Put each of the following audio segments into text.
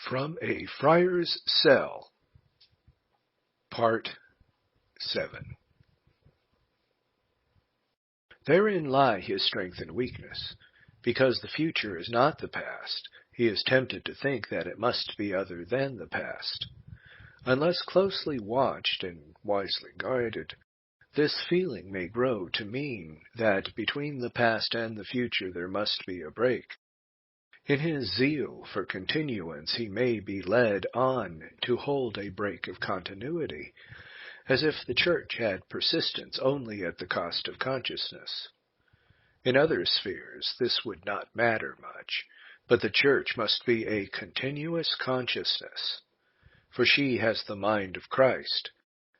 From a Friar's Cell, Part 7. Therein lie his strength and weakness. Because the future is not the past, he is tempted to think that it must be other than the past. Unless closely watched and wisely guided, this feeling may grow to mean that between the past and the future there must be a break. In his zeal for continuance, he may be led on to hold a break of continuity, as if the Church had persistence only at the cost of consciousness. In other spheres, this would not matter much, but the Church must be a continuous consciousness, for she has the mind of Christ,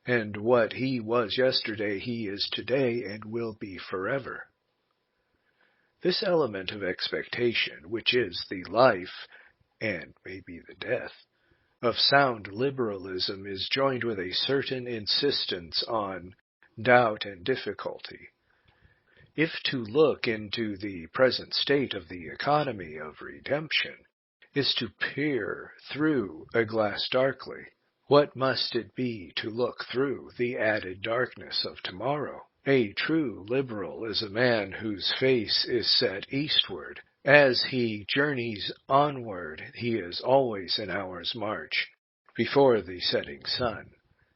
and what he was yesterday he is today and will be forever. This element of expectation, which is the life, and maybe the death, of sound liberalism, is joined with a certain insistence on doubt and difficulty. If to look into the present state of the economy of redemption is to peer through a glass darkly, what must it be to look through the added darkness of tomorrow? A true liberal is a man whose face is set eastward. As he journeys onward, he is always an hour's march before the setting sun,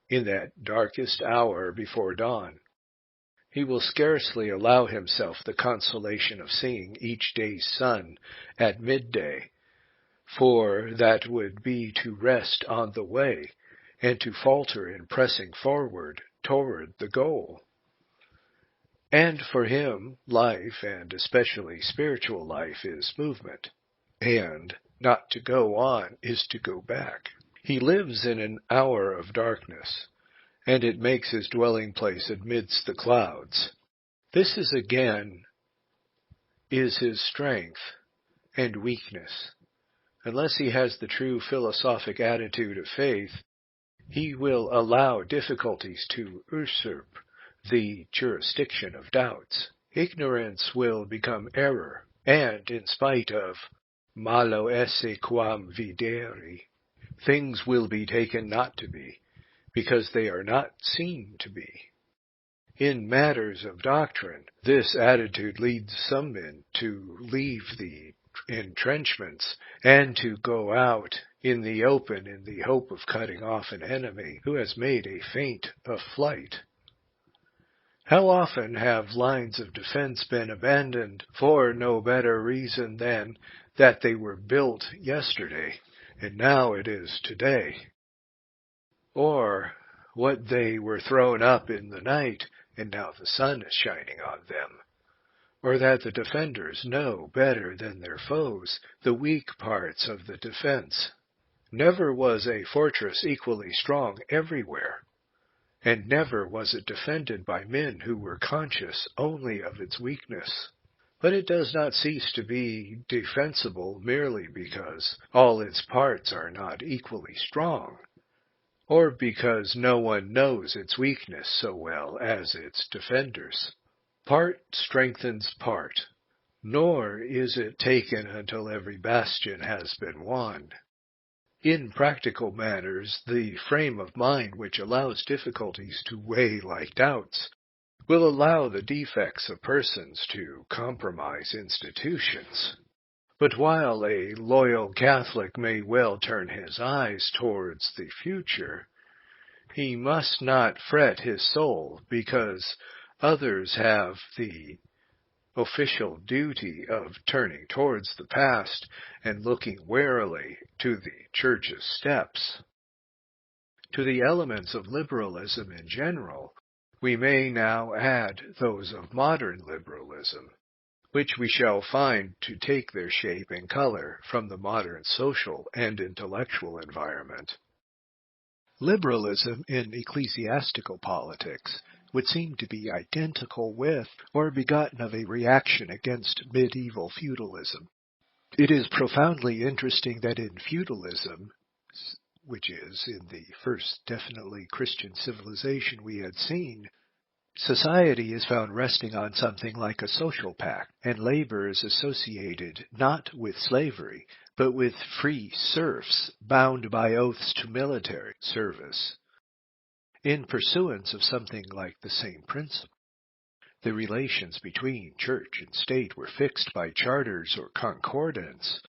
in that darkest hour before dawn. He will scarcely allow himself the consolation of seeing each day's sun at midday, for that would be to rest on the way and to falter in pressing forward toward the goal. And for him, life, and especially spiritual life, is movement, and not to go on is to go back. He lives in an hour of darkness, and it makes his dwelling place amidst the clouds. This is again his strength and weakness. Unless he has the true philosophic attitude of faith, he will allow difficulties to usurp the jurisdiction of doubts. Ignorance will become error, and in spite of malo esse quam videri, things will be taken not to be, because they are not seen to be. In matters of doctrine, this attitude leads some men to leave the entrenchments and to go out in the open in the hope of cutting off an enemy who has made a feint of flight. How often have lines of defense been abandoned for no better reason than that they were built yesterday, and now it is today? Or what they were thrown up in the night, and now the sun is shining on them? Or that the defenders know better than their foes the weak parts of the defense? Never was a fortress equally strong everywhere, and never was it defended by men who were conscious only of its weakness. But it does not cease to be defensible merely because all its parts are not equally strong, or because no one knows its weakness so well as its defenders. Part strengthens part, nor is it taken until every bastion has been won. In practical matters, the frame of mind which allows difficulties to weigh like doubts will allow the defects of persons to compromise institutions. But while a loyal Catholic may well turn his eyes towards the future, he must not fret his soul because others have the official duty of turning towards the past and looking warily to the Church's steps. To the elements of liberalism in general, we may now add those of modern liberalism, which we shall find to take their shape and color from the modern social and intellectual environment. Liberalism in ecclesiastical politics would seem to be identical with or begotten of a reaction against medieval feudalism. It is profoundly interesting that in feudalism, which is in the first definitely Christian civilization we had seen, Society is found resting on something like a social pact, and labor is associated not with slavery, but with free serfs bound by oaths to military service. In pursuance of something like the same principle, the relations between church and state were fixed by charters or concordants,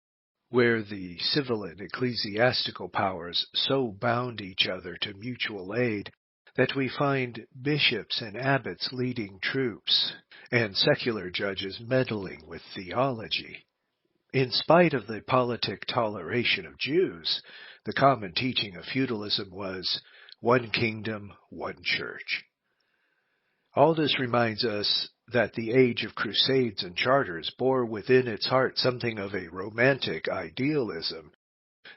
where the civil and ecclesiastical powers so bound each other to mutual aid that we find bishops and abbots leading troops, and secular judges meddling with theology. In spite of the politic toleration of Jews, the common teaching of feudalism was one kingdom, one church. All this reminds us that the age of crusades and charters bore within its heart something of a romantic idealism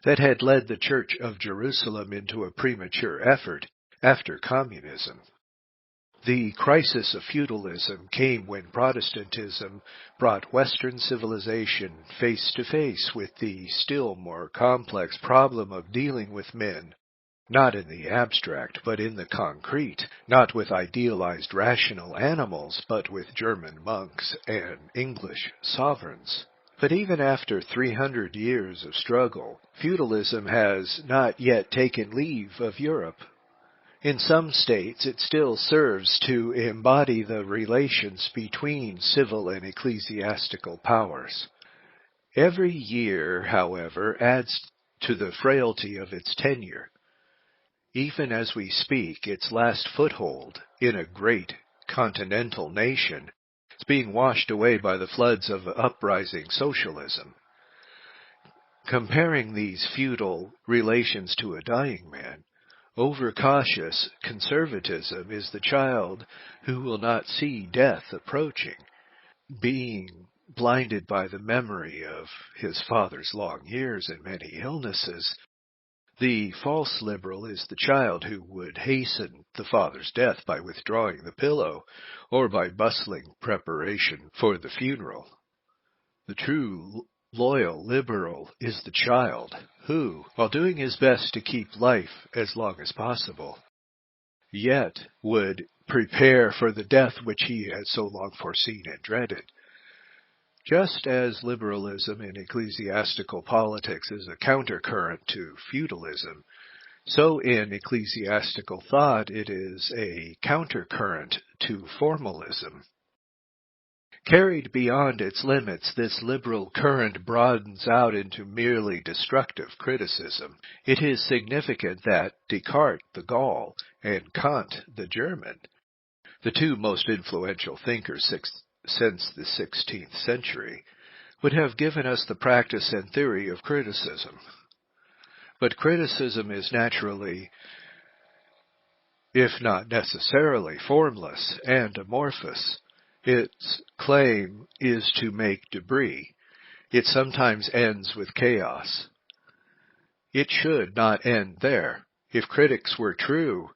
that had led the Church of Jerusalem into a premature effort after communism. The crisis of feudalism came when Protestantism brought Western civilization face to face with the still more complex problem of dealing with men, not in the abstract, but in the concrete, not with idealized rational animals, but with German monks and English sovereigns. But even after 300 years of struggle, feudalism has not yet taken leave of Europe. In some states, it still serves to embody the relations between civil and ecclesiastical powers. Every year, however, adds to the frailty of its tenure. Even as we speak, its last foothold in a great continental nation is being washed away by the floods of uprising socialism. Comparing these feudal relations to a dying man, overcautious conservatism is the child who will not see death approaching, being blinded by the memory of his father's long years and many illnesses. The false liberal is the child who would hasten the father's death by withdrawing the pillow or by bustling preparation for the funeral. The true loyal liberal is the child who, while doing his best to keep life as long as possible, yet would prepare for the death which he has so long foreseen and dreaded. Just as liberalism in ecclesiastical politics is a countercurrent to feudalism, so in ecclesiastical thought it is a countercurrent to formalism. Carried beyond its limits, this liberal current broadens out into merely destructive criticism. It is significant that Descartes, the Gaul, and Kant, the German, the two most influential thinkers since the 16th century, would have given us the practice and theory of criticism. But criticism is naturally, if not necessarily, formless and amorphous. Its claim is to make debris. It sometimes ends with chaos. It should not end there, if critics were true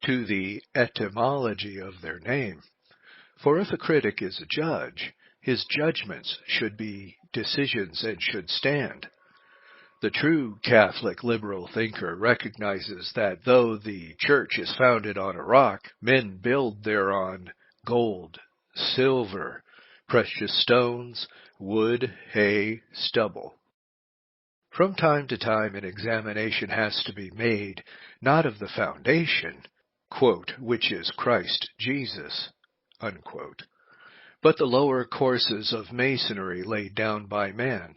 to the etymology of their name. For if a critic is a judge, his judgments should be decisions and should stand. The true Catholic liberal thinker recognizes that though the church is founded on a rock, men build thereon gold, silver, precious stones, wood, hay, stubble. From time to time an examination has to be made, not of the foundation, quote, which is Christ Jesus, unquote, but the lower courses of masonry laid down by man.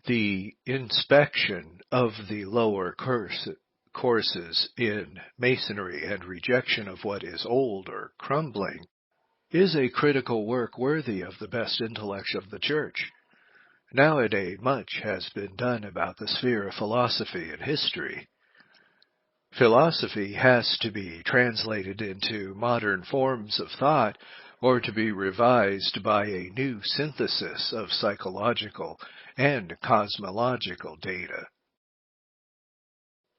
The inspection of the lower courses in masonry and rejection of what is old or crumbling is a critical work worthy of the best intellects of the Church. Nowadays, much has been done about the sphere of philosophy and history. Philosophy has to be translated into modern forms of thought or to be revised by a new synthesis of psychological and cosmological data.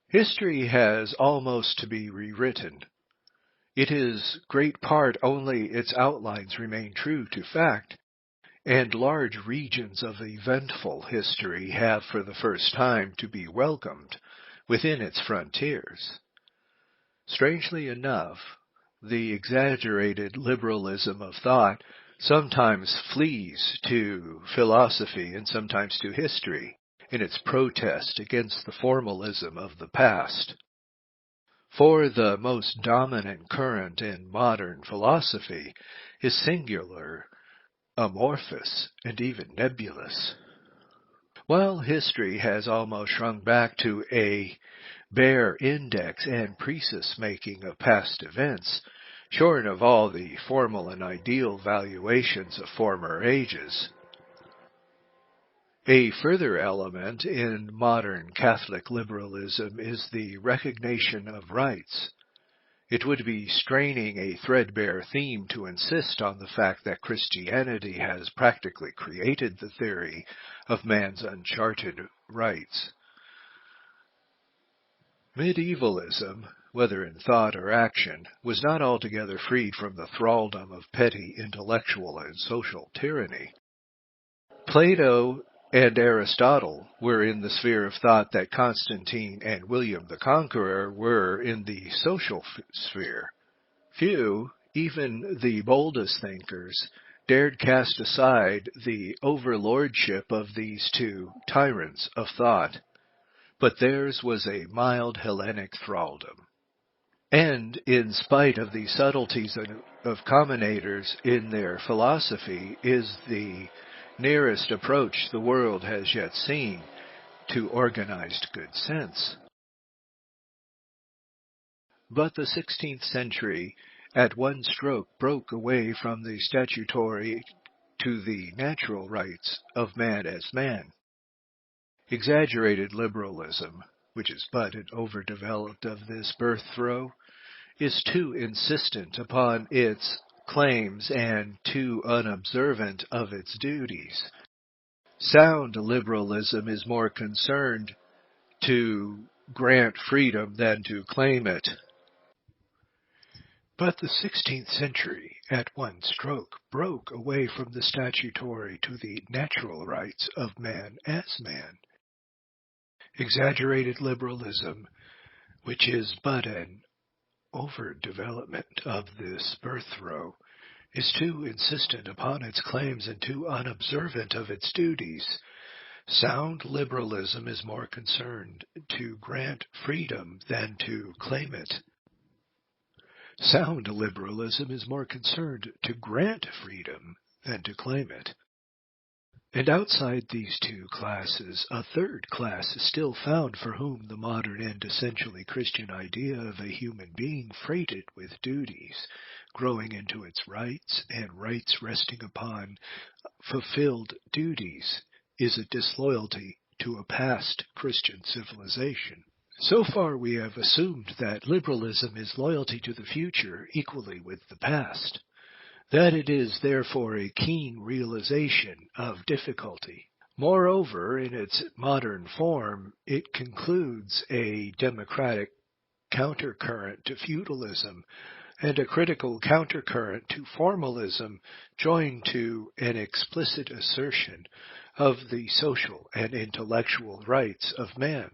History has almost to be rewritten. It is great part only its outlines remain true to fact, and large regions of eventful history have for the first time to be welcomed within its frontiers. Strangely enough, the exaggerated liberalism of thought sometimes flees to philosophy and sometimes to history in its protest against the formalism of the past. For the most dominant current in modern philosophy is singular, amorphous, and even nebulous. While history has almost shrunk back to a bare index and precis-making of past events, shorn of all the formal and ideal valuations of former ages. A further element in modern Catholic liberalism is the recognition of rights. It would be straining a threadbare theme to insist on the fact that Christianity has practically created the theory of man's uncharted rights. Medievalism, whether in thought or action, was not altogether freed from the thraldom of petty intellectual and social tyranny. Plato and Aristotle were in the sphere of thought that Constantine and William the Conqueror were in the social sphere. Few, even the boldest thinkers, dared cast aside the overlordship of these two tyrants of thought, but theirs was a mild Hellenic thraldom. And in spite of the subtleties of commentators in their philosophy, is the nearest approach the world has yet seen to organized good sense. But the 16th century at one stroke broke away from the statutory to the natural rights of man as man. Exaggerated liberalism, which is but an overdeveloped of this birth throe, is too insistent upon its claims and too unobservant of its duties. Sound liberalism is more concerned to grant freedom than to claim it. But the 16th century, at one stroke, broke away from the statutory to the natural rights of man as man. Exaggerated liberalism, which is but an overdevelopment of this birth throe, is too insistent upon its claims and too unobservant of its duties. Sound liberalism is more concerned to grant freedom than to claim it. Sound liberalism is more concerned to grant freedom than to claim it. And outside these two classes, a third class is still found for whom the modern and essentially Christian idea of a human being freighted with duties, growing into its rights and rights resting upon fulfilled duties, is a disloyalty to a past Christian civilization. So far we have assumed that liberalism is loyalty to the future equally with the past, that it is therefore a keen realization of difficulty. Moreover, in its modern form, it concludes a democratic countercurrent to feudalism and a critical countercurrent to formalism, joined to an explicit assertion of the social and intellectual rights of man.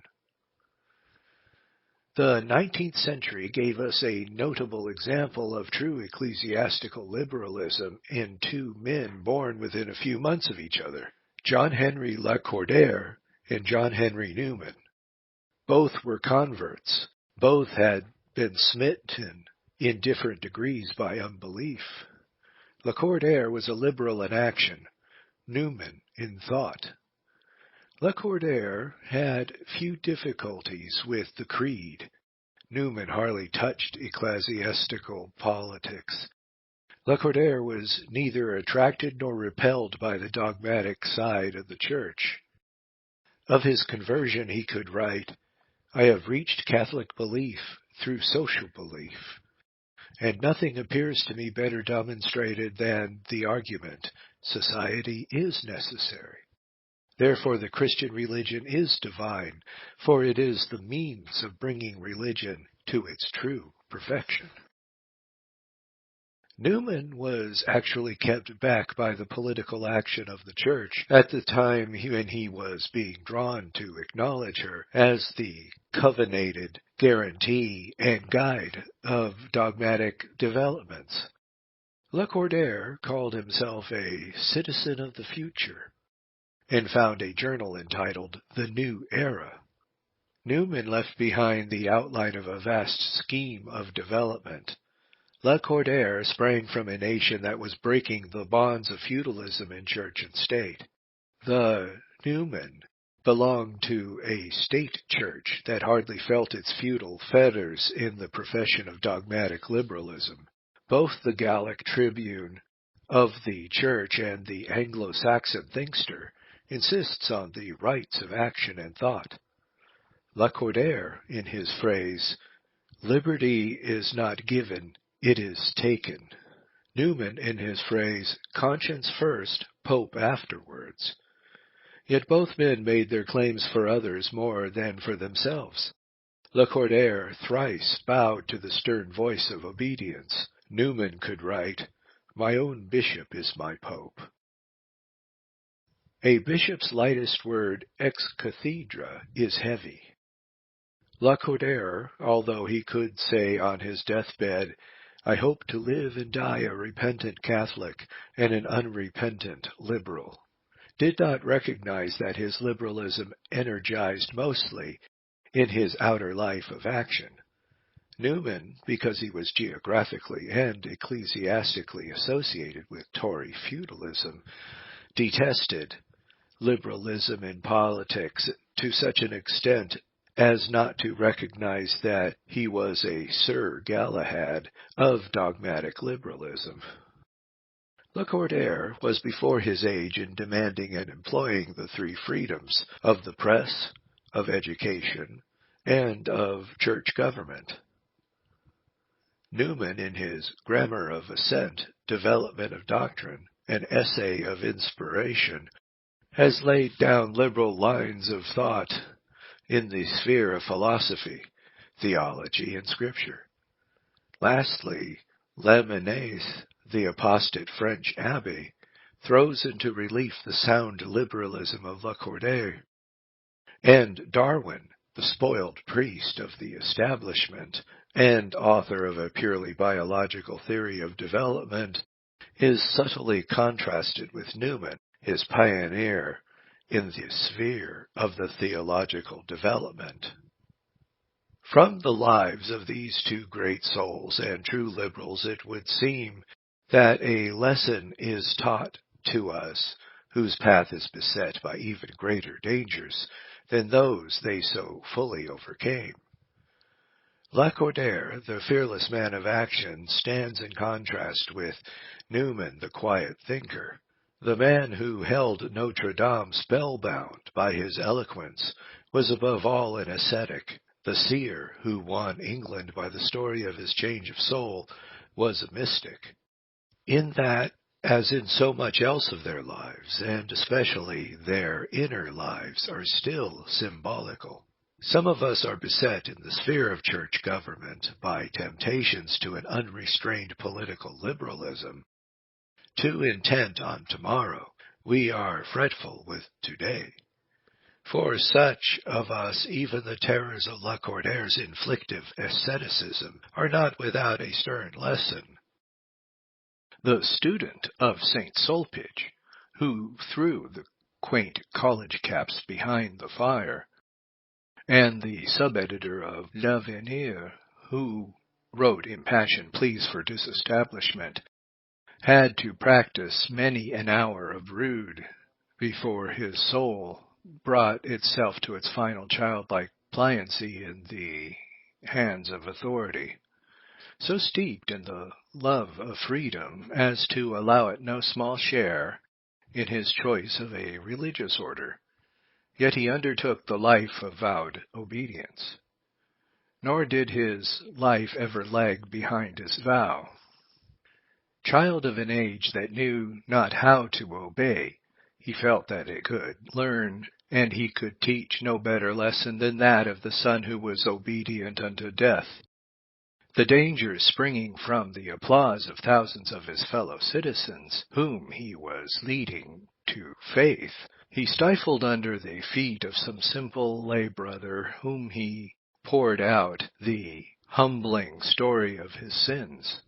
The 19th century gave us a notable example of true ecclesiastical liberalism in two men born within a few months of each other, John Henry Lacordaire and John Henry Newman. Both were converts. Both had been smitten in different degrees by unbelief. Lacordaire was a liberal in action, Newman in thought. Lacordaire had few difficulties with the creed. Newman hardly touched ecclesiastical politics. Lacordaire was neither attracted nor repelled by the dogmatic side of the church. Of his conversion he could write, "I have reached Catholic belief through social belief, and nothing appears to me better demonstrated than the argument, society is necessary. Therefore the Christian religion is divine, for it is the means of bringing religion to its true perfection." Newman was actually kept back by the political action of the church at the time when he was being drawn to acknowledge her as the covenanted guarantee and guide of dogmatic developments. Lacordaire called himself a citizen of the future and found a journal entitled The New Era. Newman left behind the outline of a vast scheme of development. Lacordaire sprang from a nation that was breaking the bonds of feudalism in church and state. The Newman belonged to a state church that hardly felt its feudal fetters in the profession of dogmatic liberalism. Both the Gallic Tribune of the church and the Anglo-Saxon thinkster insists on the rights of action and thought. Lacordaire, in his phrase, "Liberty is not given, it is taken." Newman, in his phrase, "Conscience first, Pope afterwards." Yet both men made their claims for others more than for themselves. Lacordaire thrice bowed to the stern voice of obedience. Newman could write, "My own bishop is my pope." A bishop's lightest word, ex cathedra, is heavy. Lacordaire, although he could say on his deathbed, "I hope to live and die a repentant Catholic and an unrepentant liberal," did not recognize that his liberalism energized mostly in his outer life of action. Newman, because he was geographically and ecclesiastically associated with Tory feudalism, detested liberalism in politics to such an extent as not to recognize that he was a Sir Galahad of dogmatic liberalism. Lacordaire was before his age in demanding and employing the three freedoms of the press, of education, and of church government. Newman, in his Grammar of Assent, Development of Doctrine, an essay of inspiration, has laid down liberal lines of thought in the sphere of philosophy, theology, and scripture. Lastly, Lamennais, the apostate French abbé, throws into relief the sound liberalism of Lacordaire, and Darwin, the spoiled priest of the establishment and author of a purely biological theory of development, is subtly contrasted with Newman, his pioneer in the sphere of the theological development. From the lives of these two great souls and true liberals, it would seem that a lesson is taught to us whose path is beset by even greater dangers than those they so fully overcame. Lacordaire, the fearless man of action, stands in contrast with Newman, the quiet thinker. The man who held Notre Dame spellbound by his eloquence was above all an ascetic. The seer who won England by the story of his change of soul was a mystic. In that, as in so much else of their lives, and especially their inner lives, are still symbolical. Some of us are beset in the sphere of church government by temptations to an unrestrained political liberalism. Too intent on tomorrow, we are fretful with today. For such of us, even the terrors of Lacordaire's inflictive asceticism are not without a stern lesson. The student of St. Sulpice, who threw the quaint college caps behind the fire, and the sub-editor of L'Avenir, who wrote impassioned pleas for disestablishment, had to practice many an hour of rude before his soul brought itself to its final childlike pliancy in the hands of authority, so steeped in the love of freedom as to allow it no small share in his choice of a religious order. Yet he undertook the life of vowed obedience, nor did his life ever lag behind his vow. Child of an age that knew not how to obey, he felt that it could learn, and he could teach no better lesson than that of the son who was obedient unto death. The dangers springing from the applause of thousands of his fellow citizens, whom he was leading to faith, he stifled under the feet of some simple lay brother whom he poured out the humbling story of his sins.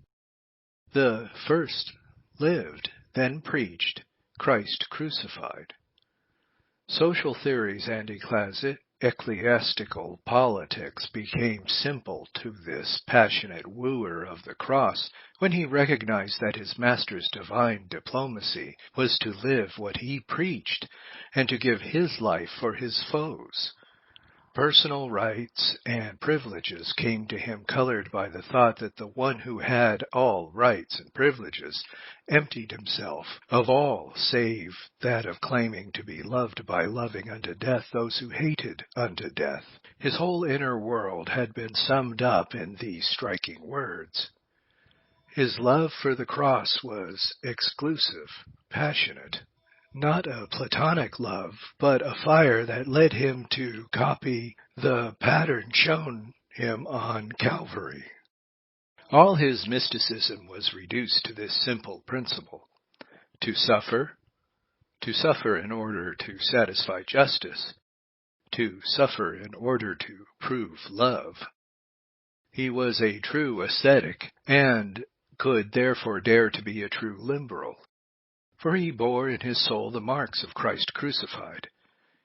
The first lived, then preached, Christ crucified. Social theories and ecclesiastical politics became simple to this passionate wooer of the cross when he recognized that his master's divine diplomacy was to live what he preached and to give his life for his foes. Personal rights and privileges came to him colored by the thought that the one who had all rights and privileges emptied himself of all save that of claiming to be loved by loving unto death those who hated unto death. His whole inner world had been summed up in these striking words. His love for the cross was exclusive, passionate. Not a platonic love, but a fire that led him to copy the pattern shown him on Calvary. All his mysticism was reduced to this simple principle: to suffer in order to satisfy justice, to suffer in order to prove love. He was a true ascetic and could therefore dare to be a true liberal. For he bore in his soul the marks of Christ crucified.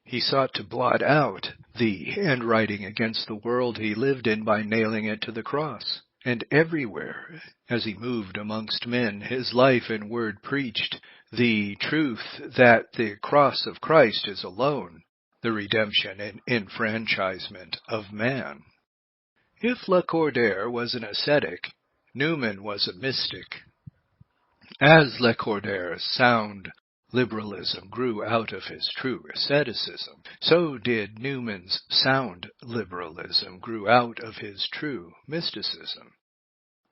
He sought to blot out the handwriting against the world he lived in by nailing it to the cross. And everywhere, as he moved amongst men, his life and word preached the truth that the cross of Christ is alone the redemption and enfranchisement of man. If Lacordaire was an ascetic, Newman was a mystic. As Lacordaire's sound liberalism grew out of his true asceticism, so did Newman's sound liberalism grew out of his true mysticism.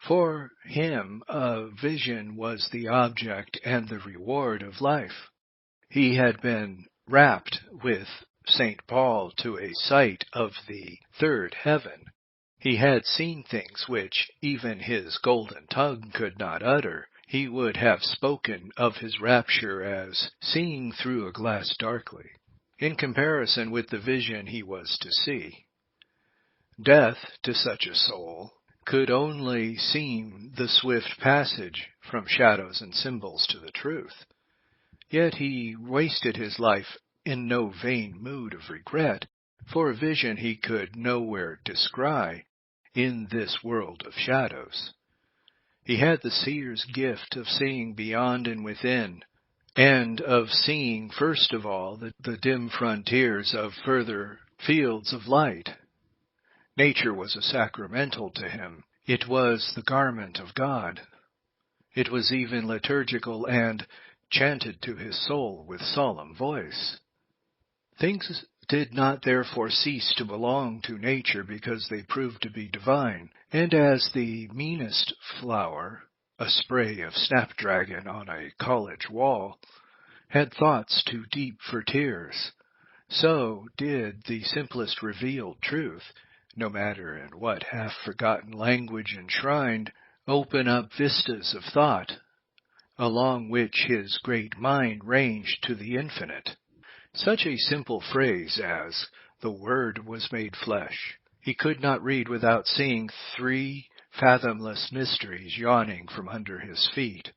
For him, a vision was the object and the reward of life. He had been rapt with St. Paul to a sight of the third heaven. He had seen things which even his golden tongue could not utter. He would have spoken of his rapture as seeing through a glass darkly, in comparison with the vision he was to see. Death, to such a soul, could only seem the swift passage from shadows and symbols to the truth. Yet he wasted his life in no vain mood of regret for a vision he could nowhere descry in this world of shadows. He had the seer's gift of seeing beyond and within, and of seeing, first of all, the dim frontiers of further fields of light. Nature was a sacramental to him. It was the garment of God. It was even liturgical and chanted to his soul with solemn voice. Things did not therefore cease to belong to nature because they proved to be divine, and as the meanest flower, a spray of snapdragon on a college wall, had thoughts too deep for tears, so did the simplest revealed truth, no matter in what half-forgotten language enshrined, open up vistas of thought, along which his great mind ranged to the infinite. Such a simple phrase as, "the Word was made flesh," he could not read without seeing 3 fathomless mysteries yawning from under his feet.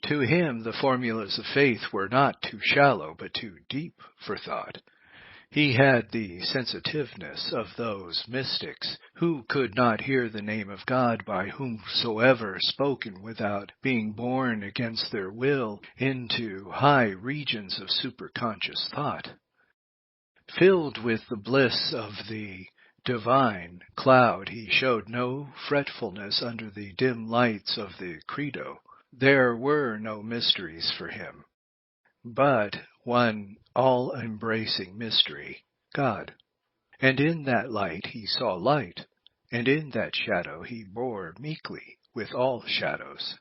To him the formulas of faith were not too shallow, but too deep for thought. He had the sensitiveness of those mystics who could not hear the name of God by whomsoever spoken without being borne against their will into high regions of superconscious thought. Filled with the bliss of the divine cloud, he showed no fretfulness under the dim lights of the Credo. There were no mysteries for him, but one all-embracing mystery, God. And in that light he saw light, and in that shadow he bore meekly with all shadows.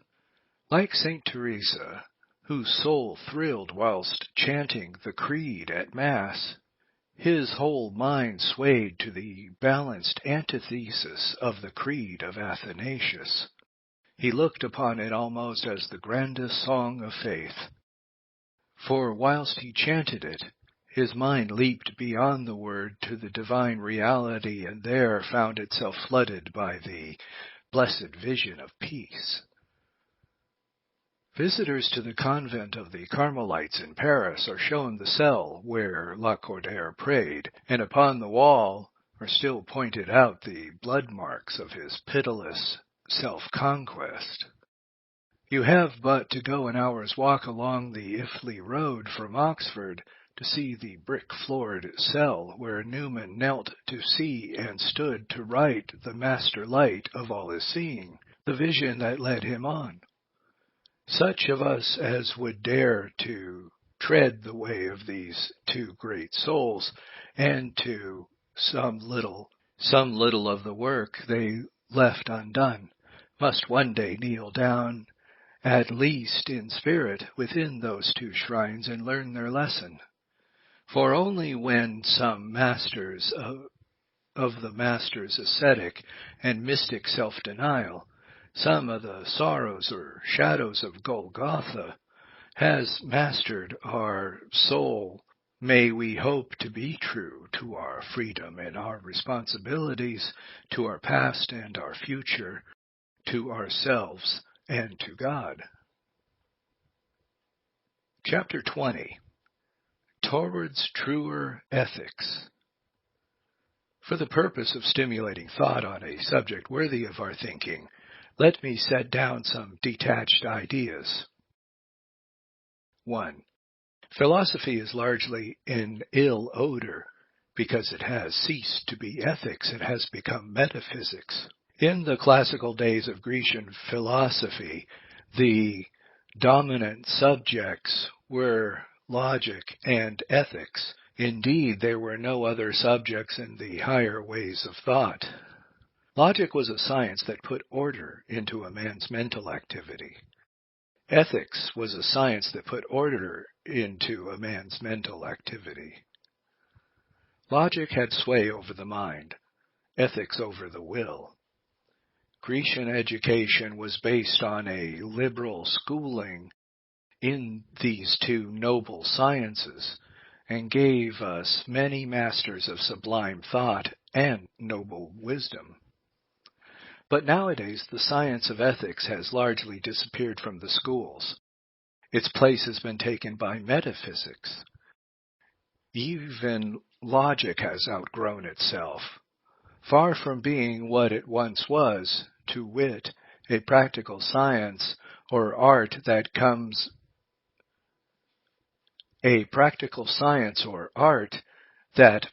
Like St. Teresa, whose soul thrilled whilst chanting the Creed at Mass, his whole mind swayed to the balanced antithesis of the Creed of Athanasius. He looked upon it almost as the grandest song of faith. For whilst he chanted it, His mind leaped beyond the word to the divine reality, and there found itself flooded by the blessed vision of peace. Visitors to the convent of the Carmelites in Paris are shown the cell where Lacordaire prayed, and upon the wall are still pointed out the blood marks of his pitiless self-conquest. You have but to go an hour's walk along the Iffley Road from Oxford to see the brick-floored cell where Newman knelt to see and stood to write the master light of all his seeing, the vision that led him on. Such of us as would dare to tread the way of these two great souls, and to some little of the work they left undone, must one day kneel down, at least in spirit, within those two shrines and learn their lesson. For only when some masters of the master's ascetic and mystic self-denial, some of the sorrows or shadows of Golgotha, has mastered our soul, may we hope to be true to our freedom and our responsibilities, to our past and our future, to ourselves and to God. Chapter 20. Towards Truer Ethics. For the purpose of stimulating thought on a subject worthy of our thinking, let me set down some detached ideas. 1. Philosophy is largely in ill odor because it has ceased to be ethics and has become metaphysics. In the classical days of Grecian philosophy, the dominant subjects were logic and ethics. Indeed, there were no other subjects in the higher ways of thought. Logic was a science that put order into a man's mental activity. Ethics was a science that put order into a man's mental activity. Logic had sway over the mind, ethics over the will. Grecian education was based on a liberal schooling in these two noble sciences, and gave us many masters of sublime thought and noble wisdom. But nowadays the science of ethics has largely disappeared from the schools. Its place has been taken by metaphysics. Even logic has outgrown itself. Far from being what it once was, to wit, a practical science or art that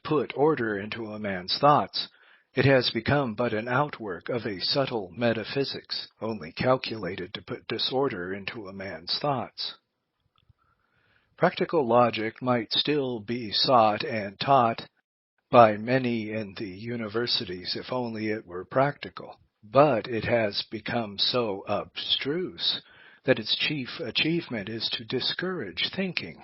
put order into a man's thoughts, it has become but an outwork of a subtle metaphysics, only calculated to put disorder into a man's thoughts. Practical logic might still be sought and taught by many in the universities if only it were practical, but it has become so abstruse that its chief achievement is to discourage thinking.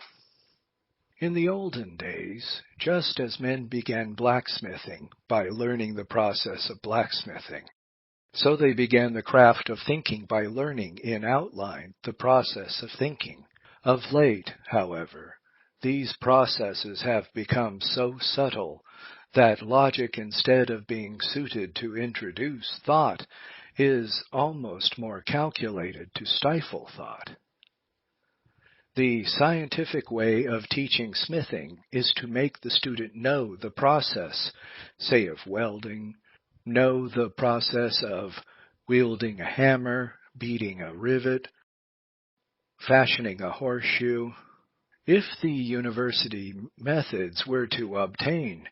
In the olden days, just as men began blacksmithing by learning the process of blacksmithing, so they began the craft of thinking by learning in outline the process of thinking. Of late, however, these processes have become so subtle that logic, instead of being suited to introduce thought, is almost more calculated to stifle thought. The scientific way of teaching smithing is to make the student know the process, say of welding, know the process of wielding a hammer, beating a rivet, fashioning a horseshoe. If the university methods were to obtain,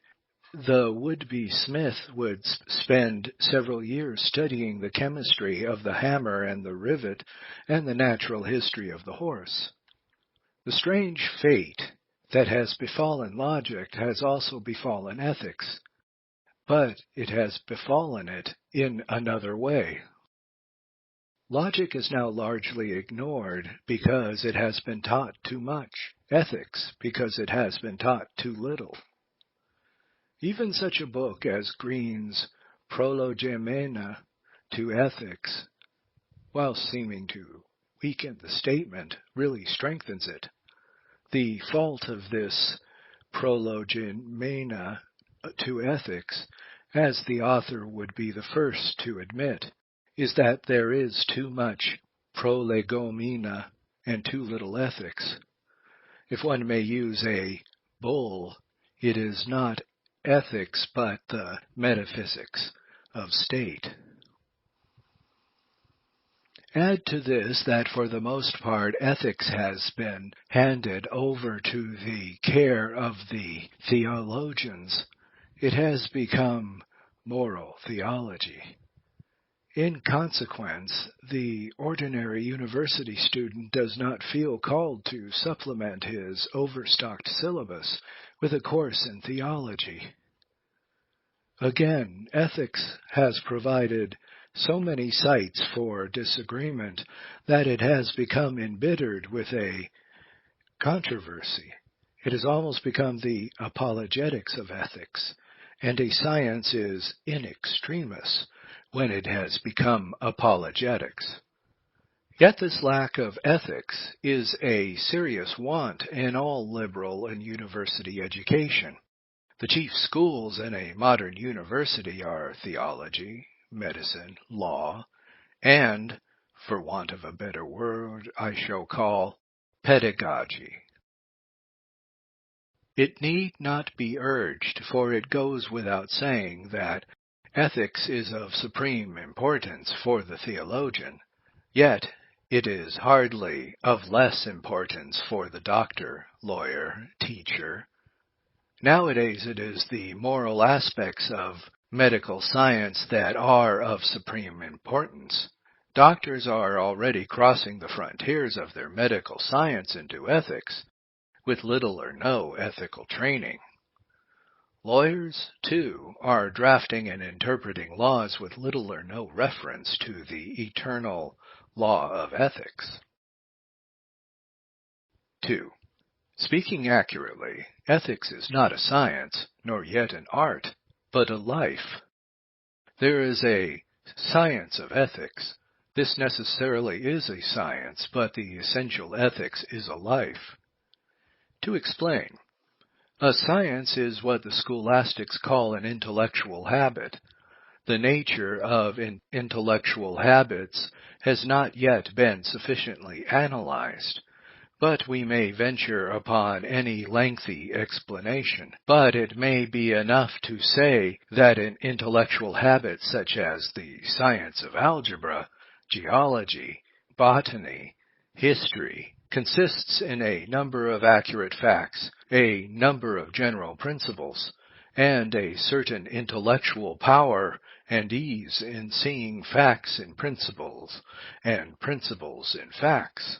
the would-be smith would spend several years studying the chemistry of the hammer and the rivet and the natural history of the horse. The strange fate that has befallen logic has also befallen ethics, but it has befallen it in another way. Logic is now largely ignored because it has been taught too much, ethics because it has been taught too little. Even such a book as Green's Prolegomena to Ethics, while seeming to weaken the statement, really strengthens it. The fault of this prolegomena to ethics, as the author would be the first to admit, is that there is too much prolegomena and too little ethics. If one may use a bull, it is not ethics but the metaphysics of state. Add to this that for the most part ethics has been handed over to the care of the theologians. It has become moral theology. In consequence, the ordinary university student does not feel called to supplement his overstocked syllabus with a course in theology. Again, ethics has provided so many sites for disagreement that it has become embittered with a controversy. It has almost become the apologetics of ethics, and a science is in extremis when it has become apologetics. Yet this lack of ethics is a serious want in all liberal and university education. The chief schools in a modern university are theology, medicine, law, and, for want of a better word, I shall call pedagogy. It need not be urged, for it goes without saying that ethics is of supreme importance for the theologian, yet it is hardly of less importance for the doctor, lawyer, teacher. Nowadays it is the moral aspects of medical science that are of supreme importance. Doctors are already crossing the frontiers of their medical science into ethics, with little or no ethical training. Lawyers, too, are drafting and interpreting laws with little or no reference to the eternal law of ethics. 2. Speaking accurately, ethics is not a science, nor yet an art, but a life. There is a science of ethics. This necessarily is a science, but the essential ethics is a life. To explain, a science is what the scholastics call an intellectual habit. The nature of intellectual habits has not yet been sufficiently analyzed, but we may venture upon any lengthy explanation. But it may be enough to say that an intellectual habit such as the science of algebra, geology, botany, history, consists in a number of accurate facts, a number of general principles, and a certain intellectual power and ease in seeing facts in principles, and principles in facts.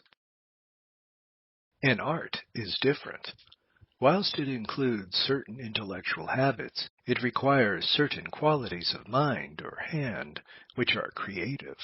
An art is different. Whilst it includes certain intellectual habits, it requires certain qualities of mind or hand which are creative.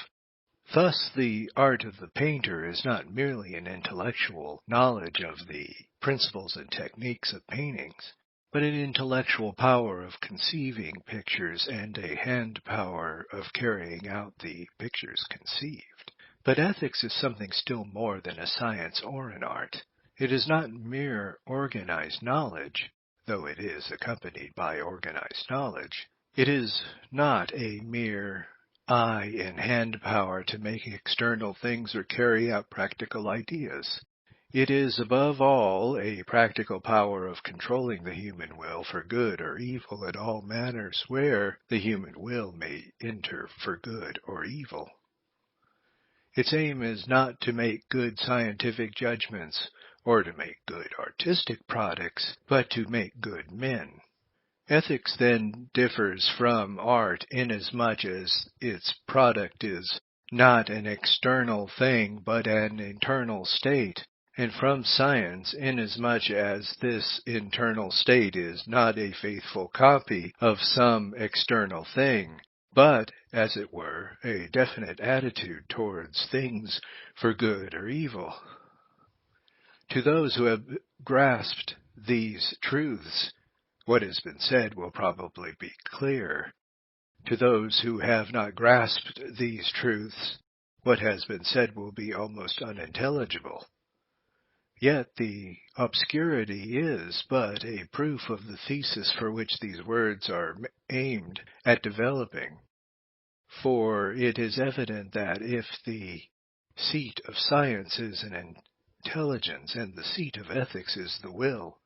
Thus, the art of the painter is not merely an intellectual knowledge of the principles and techniques of paintings, but an intellectual power of conceiving pictures and a hand power of carrying out the pictures conceived. But ethics is something still more than a science or an art. It is not mere organized knowledge, though it is accompanied by organized knowledge. It is not a mere eye and hand power to make external things or carry out practical ideas. It is above all a practical power of controlling the human will for good or evil at all manners where the human will may enter for good or evil. Its aim is not to make good scientific judgments or to make good artistic products, but to make good men. Ethics then differs from art inasmuch as its product is not an external thing but an internal state, and from science inasmuch as this internal state is not a faithful copy of some external thing, but, as it were, a definite attitude towards things for good or evil. To those who have grasped these truths, what has been said will probably be clear. To those who have not grasped these truths, what has been said will be almost unintelligible. Yet the obscurity is but a proof of the thesis for which these words are aimed at developing. For it is evident that if the seat of science is an intelligence and the seat of ethics is the will,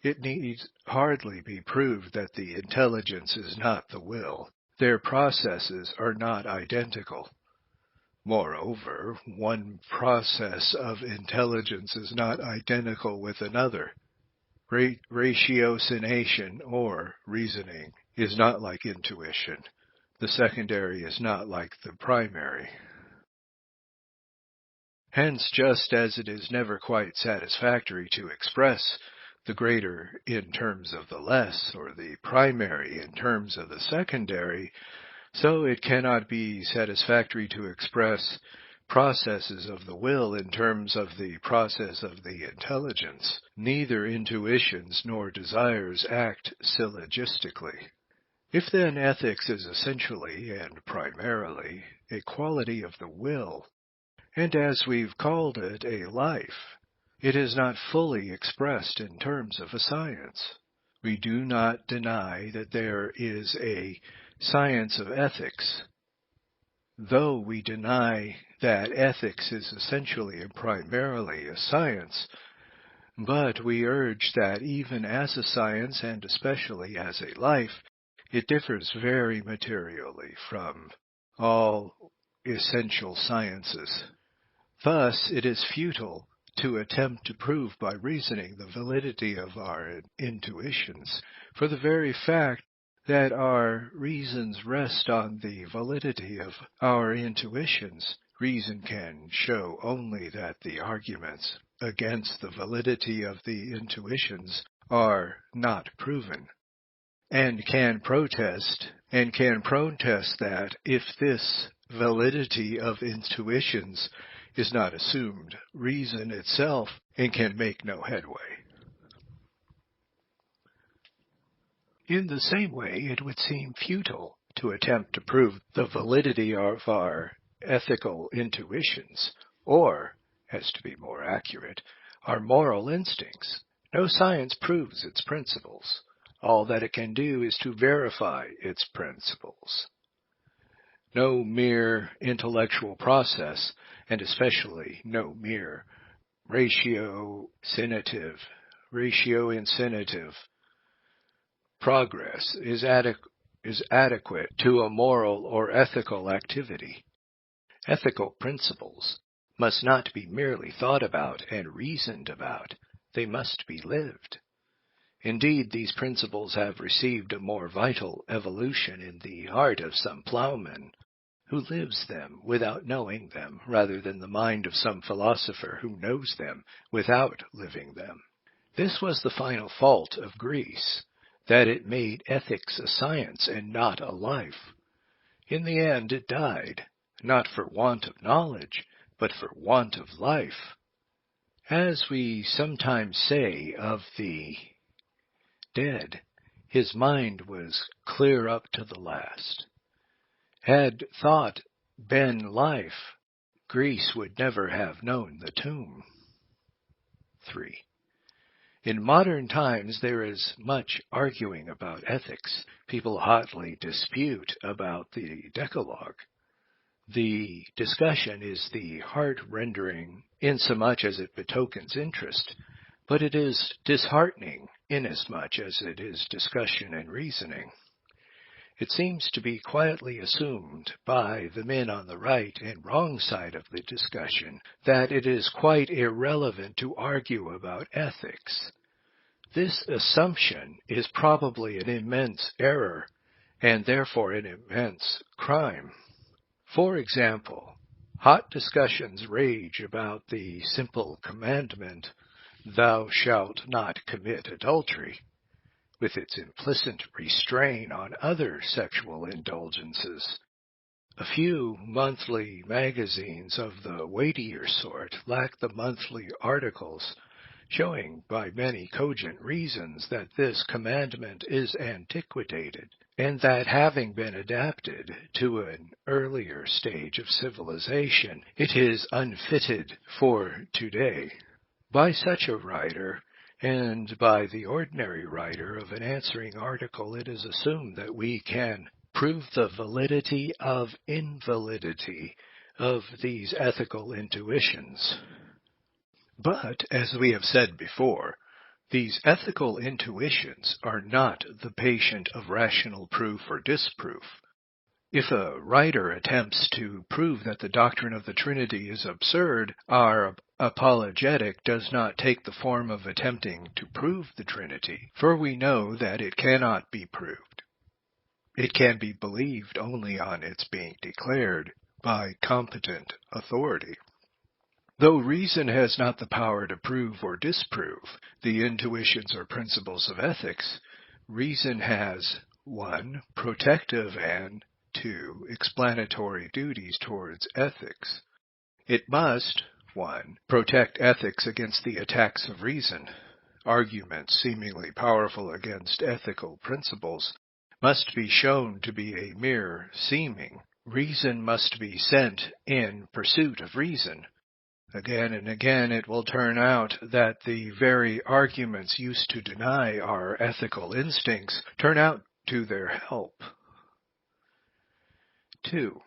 it need hardly be proved that the intelligence is not the will. Their processes are not identical. Moreover, one process of intelligence is not identical with another. Ratiocination, or reasoning, is not like intuition. The secondary is not like the primary. Hence, just as it is never quite satisfactory to express the greater in terms of the less, or the primary in terms of the secondary, so it cannot be satisfactory to express processes of the will in terms of the process of the intelligence. Neither intuitions nor desires act syllogistically. If then ethics is essentially and primarily a quality of the will, and as we've called it, a life, it is not fully expressed in terms of a science. We do not deny that there is a science of ethics, though we deny that ethics is essentially and primarily a science, but we urge that even as a science and especially as a life, it differs very materially from all essential sciences. Thus, it is futile to attempt to prove by reasoning the validity of our intuitions, for the very fact that our reasons rest on the validity of our intuitions. Reason can show only that the arguments against the validity of the intuitions are not proven, and can protest that if this validity of intuitions is not assumed, reason itself and can make no headway. In the same way, it would seem futile to attempt to prove the validity of our ethical intuitions, or, as to be more accurate, our moral instincts. No science proves its principles. All that it can do is to verify its principles. No mere intellectual process, and especially no mere ratio-incinative progress is adequate to a moral or ethical activity. Ethical principles must not be merely thought about and reasoned about. They must be lived. Indeed, these principles have received a more vital evolution in the heart of some plowman who lives them without knowing them, rather than the mind of some philosopher who knows them without living them. This was the final fault of Greece, that it made ethics a science and not a life. In the end it died, not for want of knowledge, but for want of life. As we sometimes say of the dead, his mind was clear up to the last. Had thought been life, Greece would never have known the tomb. 3. In modern times there is much arguing about ethics. People hotly dispute about the Decalogue. The discussion is the heart-rendering insomuch as it betokens interest, but it is disheartening inasmuch as it is discussion and reasoning. It seems to be quietly assumed by the men on the right and wrong side of the discussion that it is quite irrelevant to argue about ethics. This assumption is probably an immense error, and therefore an immense crime. For example, hot discussions rage about the simple commandment, "Thou shalt not commit adultery," with its implicit restraint on other sexual indulgences. A few monthly magazines of the weightier sort lack the monthly articles showing by many cogent reasons that this commandment is antiquated and that having been adapted to an earlier stage of civilization, it is unfitted for today. By such a writer, and by the ordinary writer of an answering article, it is assumed that we can prove the validity of invalidity of these ethical intuitions. But, as we have said before, these ethical intuitions are not the patient of rational proof or disproof. If a writer attempts to prove that the doctrine of the Trinity is absurd, our apologetic does not take the form of attempting to prove the Trinity, for we know that it cannot be proved. It can be believed only on its being declared by competent authority. Though reason has not the power to prove or disprove the intuitions or principles of ethics, reason has 1. Protective and 2. Explanatory duties towards ethics. It must 1. Protect ethics against the attacks of reason. Arguments seemingly powerful against ethical principles must be shown to be a mere seeming. Reason must be sent in pursuit of reason. Again and again it will turn out that the very arguments used to deny our ethical instincts turn out to their help. 2.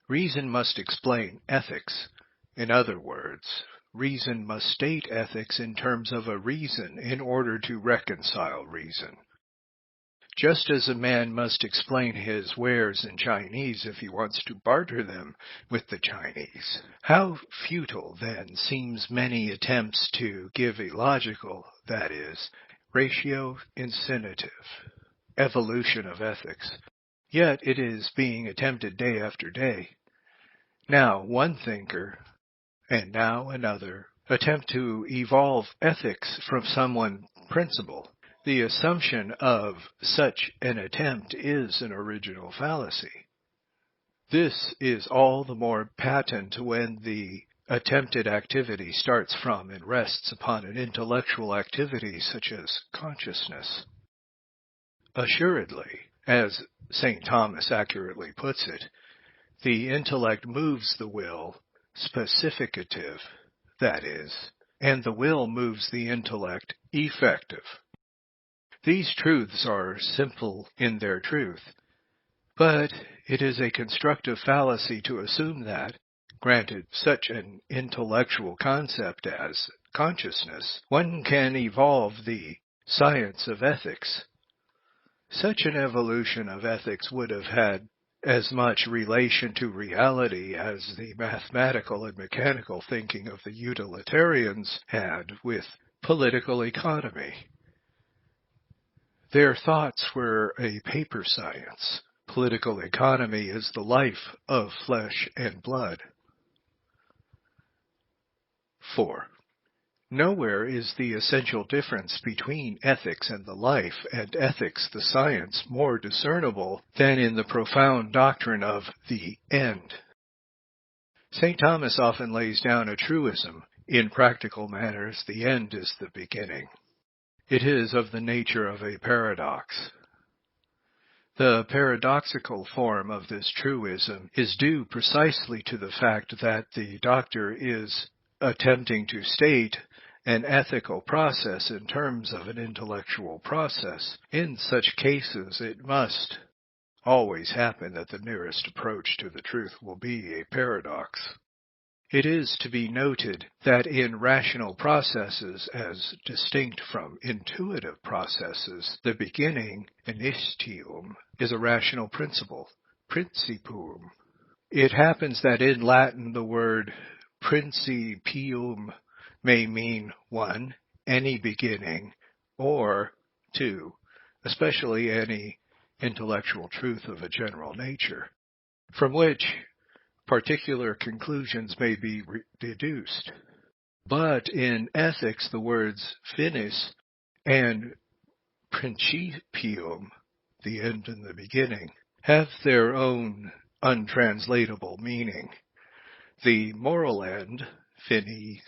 Reason must explain ethics. In other words, reason must state ethics in terms of a reason in order to reconcile reason. Just as a man must explain his wares in Chinese if he wants to barter them with the Chinese. How futile, then, seems many attempts to give a logical, that is, ratio-incinative, evolution of ethics. Yet it is being attempted day after day. Now one thinker, and now another, attempt to evolve ethics from some one principle. The assumption of such an attempt is an original fallacy. This is all the more patent when the attempted activity starts from and rests upon an intellectual activity such as consciousness. Assuredly, as St. Thomas accurately puts it, the intellect moves the will, specificative, that is, and the will moves the intellect, effective. These truths are simple in their truth, but it is a constructive fallacy to assume that, granted such an intellectual concept as consciousness, one can evolve the science of ethics. Such an evolution of ethics would have had as much relation to reality as the mathematical and mechanical thinking of the utilitarians had with political economy. Their thoughts were a paper science. Political economy is the life of flesh and blood. 4. Nowhere is the essential difference between ethics and the life, and ethics the science, more discernible than in the profound doctrine of the end. St. Thomas often lays down a truism. In practical matters, the end is the beginning. It is of the nature of a paradox. The paradoxical form of this truism is due precisely to the fact that the doctor is attempting to state an ethical process in terms of an intellectual process. In such cases, it must always happen that the nearest approach to the truth will be a paradox. It is to be noted that in rational processes, as distinct from intuitive processes, the beginning, initium, is a rational principle, principium. It happens that in Latin the word principium may mean 1, any beginning, or 2, especially any intellectual truth of a general nature, from which particular conclusions may be deduced. But in ethics, the words finis and principium, the end and the beginning, have their own untranslatable meaning. The moral end, finis,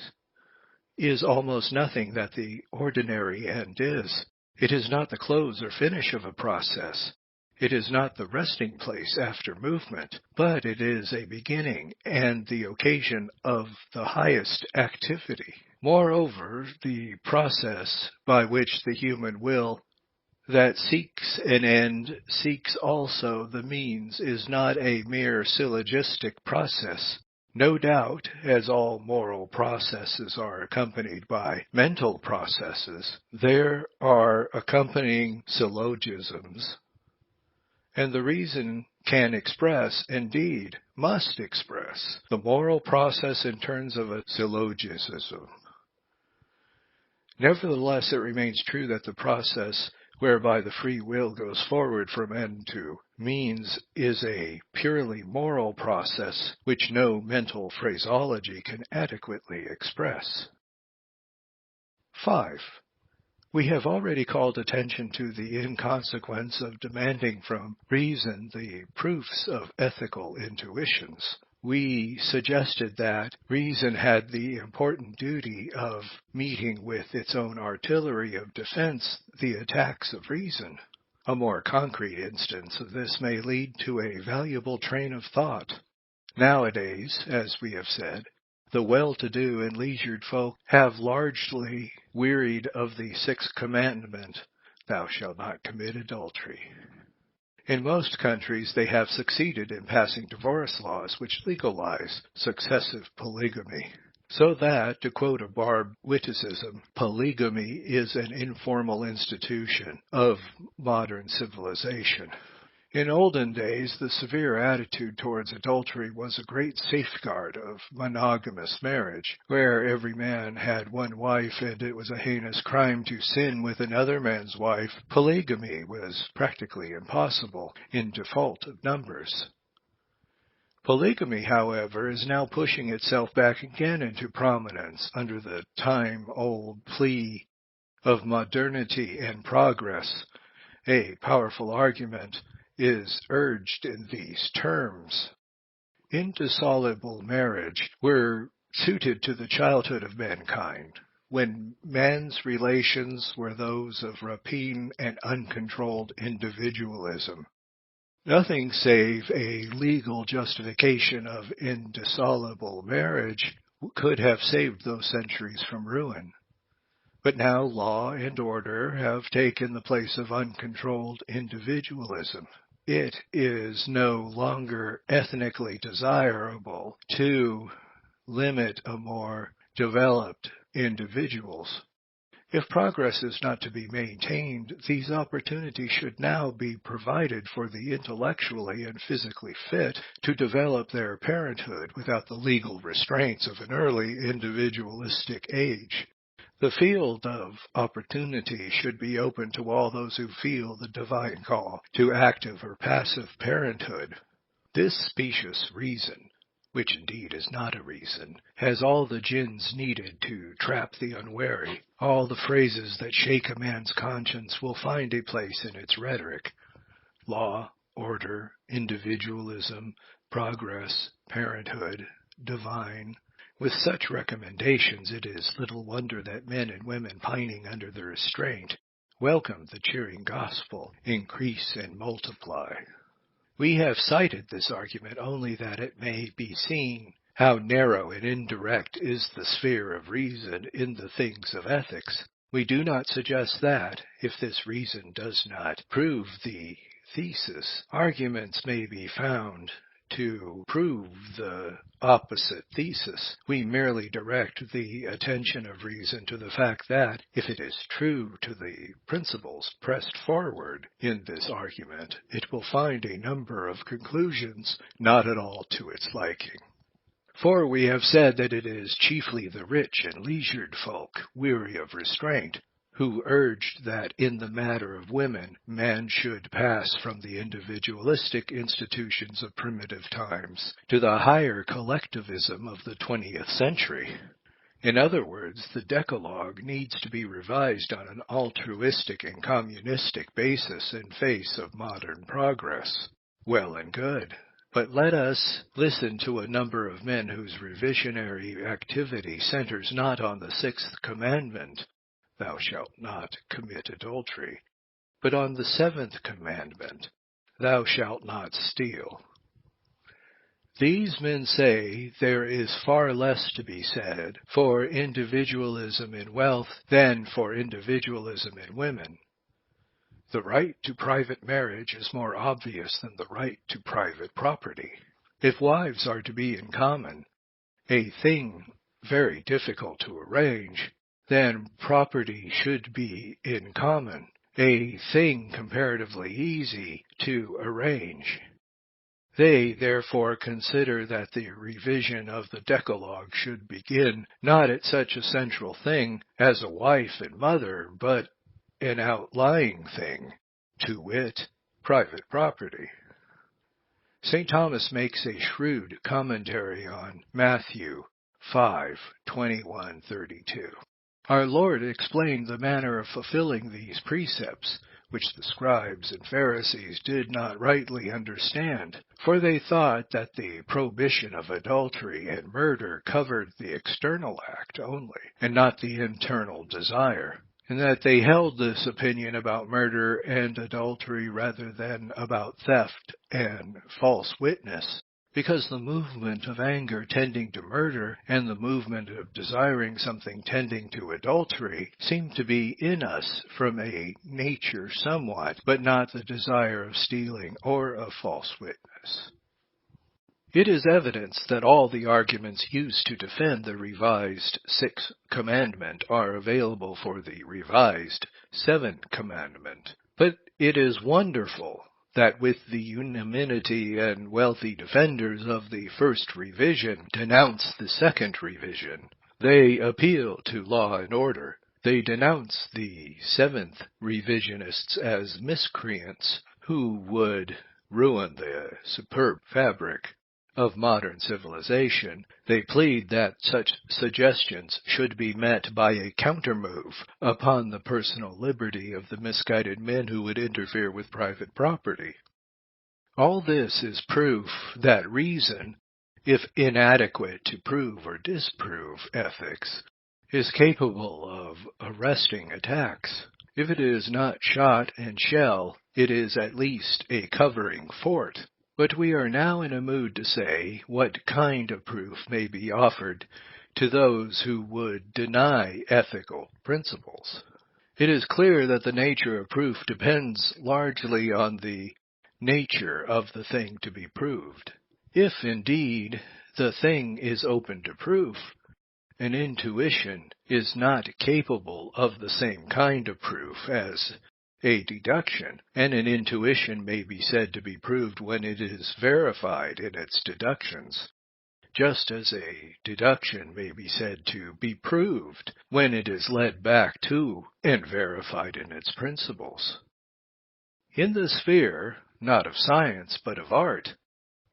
is almost nothing that the ordinary end is. It is not the close or finish of a process. It is not the resting place after movement, but it is a beginning and the occasion of the highest activity. Moreover, the process by which the human will that seeks an end seeks also the means is not a mere syllogistic process. No doubt, as all moral processes are accompanied by mental processes, there are accompanying syllogisms, and the reason can express, indeed, must express, the moral process in terms of a syllogism. Nevertheless, it remains true that the process whereby the free will goes forward from end to means is a purely moral process which no mental phraseology can adequately express. 5. We have already called attention to the inconsequence of demanding from reason the proofs of ethical intuitions. We suggested that reason had the important duty of meeting with its own artillery of defense the attacks of reason. A more concrete instance of this may lead to a valuable train of thought. Nowadays, as we have said, the well-to-do and leisured folk have largely wearied of the sixth commandment, "Thou shalt not commit adultery." In most countries, they have succeeded in passing divorce laws which legalize successive polygamy. So that, to quote a barbed witticism, polygamy is an informal institution of modern civilization. In olden days, the severe attitude towards adultery was a great safeguard of monogamous marriage, where every man had one wife and it was a heinous crime to sin with another man's wife. Polygamy was practically impossible in default of numbers. Polygamy, however, is now pushing itself back again into prominence under the time-old plea of modernity and progress. A powerful argument is urged in these terms. Indissoluble marriage were suited to the childhood of mankind, when man's relations were those of rapine and uncontrolled individualism. Nothing save a legal justification of indissoluble marriage could have saved those centuries from ruin. But now law and order have taken the place of uncontrolled individualism. It is no longer ethnically desirable to limit a more developed individuals. If progress is not to be maintained, these opportunities should now be provided for the intellectually and physically fit to develop their parenthood without the legal restraints of an early individualistic age. The field of opportunity should be open to all those who feel the divine call to active or passive parenthood. This specious reason, which indeed is not a reason, has all the gins needed to trap the unwary. All the phrases that shake a man's conscience will find a place in its rhetoric. Law, order, individualism, progress, parenthood, divine. With such recommendations, it is little wonder that men and women pining under the restraint welcome the cheering gospel, increase and multiply. We have cited this argument only that it may be seen how narrow and indirect is the sphere of reason in the things of ethics. We do not suggest that, if this reason does not prove the thesis, arguments may be found to prove the opposite thesis. We merely direct the attention of reason to the fact that, if it is true to the principles pressed forward in this argument, it will find a number of conclusions not at all to its liking. For we have said that it is chiefly the rich and leisured folk, weary of restraint, who urged that in the matter of women, man should pass from the individualistic institutions of primitive times to the higher collectivism of the 20th century. In other words, the Decalogue needs to be revised on an altruistic and communistic basis in face of modern progress. Well and good. But let us listen to a number of men whose revisionary activity centers not on the sixth commandment, "Thou shalt not commit adultery," but on the seventh commandment, Thou shalt not steal. These men say there is far less to be said for individualism in wealth than for individualism in women. The right to private marriage is more obvious than the right to private property. If wives are to be in common, a thing very difficult to arrange, then property should be in common, a thing comparatively easy to arrange. They therefore consider that the revision of the Decalogue should begin not at such a central thing as a wife and mother, but an outlying thing, to wit, private property. St. Thomas makes a shrewd commentary on Matthew 5:21-32. Our Lord explained the manner of fulfilling these precepts, which the scribes and Pharisees did not rightly understand, for they thought that the prohibition of adultery and murder covered the external act only, and not the internal desire, and that they held this opinion about murder and adultery rather than about theft and false witness, because the movement of anger tending to murder and the movement of desiring something tending to adultery seem to be in us from a nature somewhat, but not the desire of stealing or of false witness. It is evidence that all the arguments used to defend the revised Sixth Commandment are available for the revised Seventh Commandment, but it is wonderful that with the unanimity and wealthy defenders of the first revision denounce the second revision. They appeal to law and order. They denounce the seventh revisionists as miscreants who would ruin the superb fabric of modern civilization. They plead that such suggestions should be met by a countermove upon the personal liberty of the misguided men who would interfere with private property. All this is proof that reason, if inadequate to prove or disprove ethics, is capable of arresting attacks. If it is not shot and shell, it is at least a covering fort. But we are now in a mood to say what kind of proof may be offered to those who would deny ethical principles. It is clear that the nature of proof depends largely on the nature of the thing to be proved. If, indeed, the thing is open to proof, an intuition is not capable of the same kind of proof as a deduction, and an intuition may be said to be proved when it is verified in its deductions, just as a deduction may be said to be proved when it is led back to and verified in its principles. In the sphere, not of science, but of art,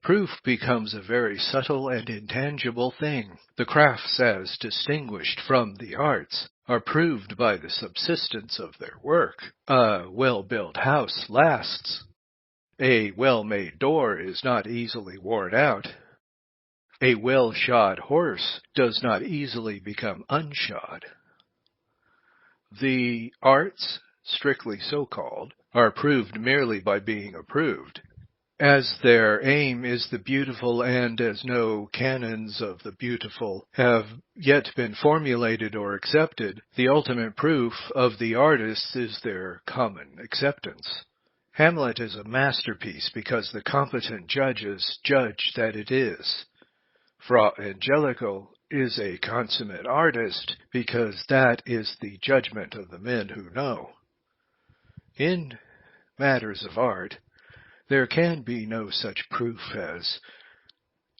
proof becomes a very subtle and intangible thing. The crafts, as distinguished from the arts, are proved by the subsistence of their work. A well-built house lasts. A well-made door is not easily worn out. A well-shod horse does not easily become unshod. The arts, strictly so-called, are proved merely by being approved. As their aim is the beautiful, and as no canons of the beautiful have yet been formulated or accepted, the ultimate proof of the artists is their common acceptance. Hamlet is a masterpiece because the competent judges judge that it is. Fra Angelico is a consummate artist because that is the judgment of the men who know. In matters of art, there can be no such proof as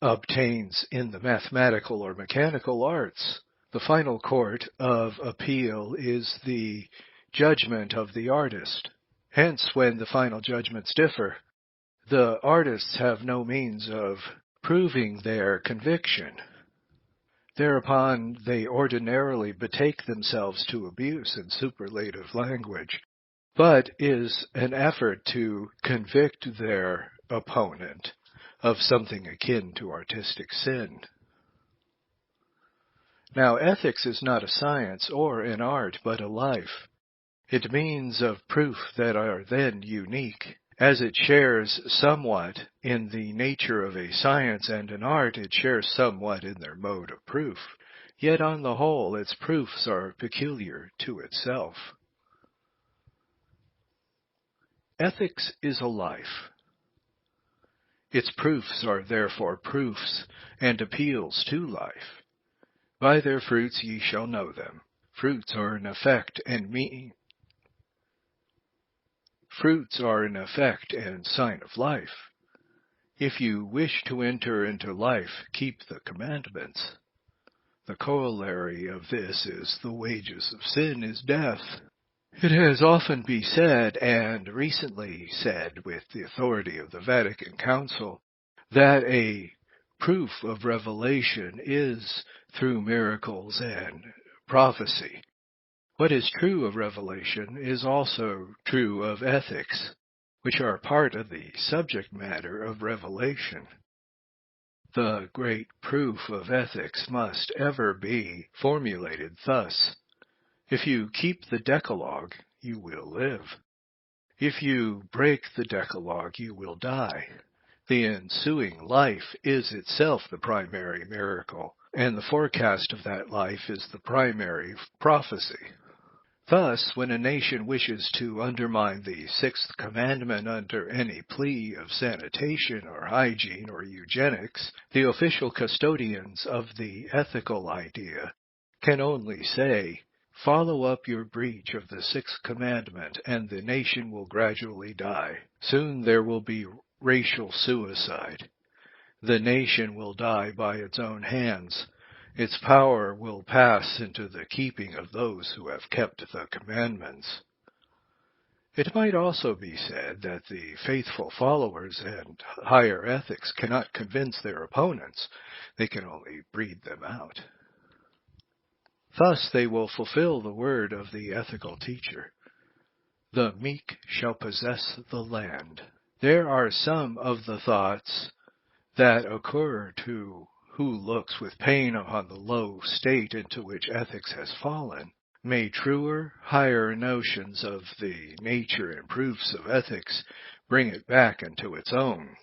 obtains in the mathematical or mechanical arts. The final court of appeal is the judgment of the artist. Hence, when the final judgments differ, the artists have no means of proving their conviction. Thereupon they ordinarily betake themselves to abuse and superlative language, but is an effort to convict their opponent of something akin to artistic sin. Now, ethics is not a science or an art, but a life. It means of proof that are then unique, As it shares somewhat in the nature of a science and an art, it shares somewhat in their mode of proof. Yet on the whole, its proofs are peculiar to itself. Ethics is a life. Its proofs are therefore proofs and appeals to life. By their fruits ye shall know them. Fruits are an effect and mean. Fruits are an effect and sign of life. If you wish to enter into life, keep the commandments. The corollary of this is the wages of sin is death. It has often been said, and recently said with the authority of the Vatican Council, that a proof of revelation is through miracles and prophecy. What is true of revelation is also true of ethics, which are part of the subject matter of revelation. The great proof of ethics must ever be formulated thus: if you keep the Decalogue, you will live. If you break the Decalogue, you will die. The ensuing life is itself the primary miracle, and the forecast of that life is the primary prophecy. Thus, when a nation wishes to undermine the sixth commandment under any plea of sanitation or hygiene or eugenics, the official custodians of the ethical idea can only say, follow up your breach of the sixth commandment and the nation will gradually die. Soon there will be racial suicide. The nation will die by its own hands. Its power will pass into the keeping of those who have kept the commandments. It might also be said that the faithful followers and higher ethics cannot convince their opponents. They can only breed them out. Thus they will fulfill the word of the ethical teacher. The meek shall possess the land. There are some of the thoughts that occur to who looks with pain upon the low state into which ethics has fallen. May truer, higher notions of the nature and proofs of ethics bring it back into its own.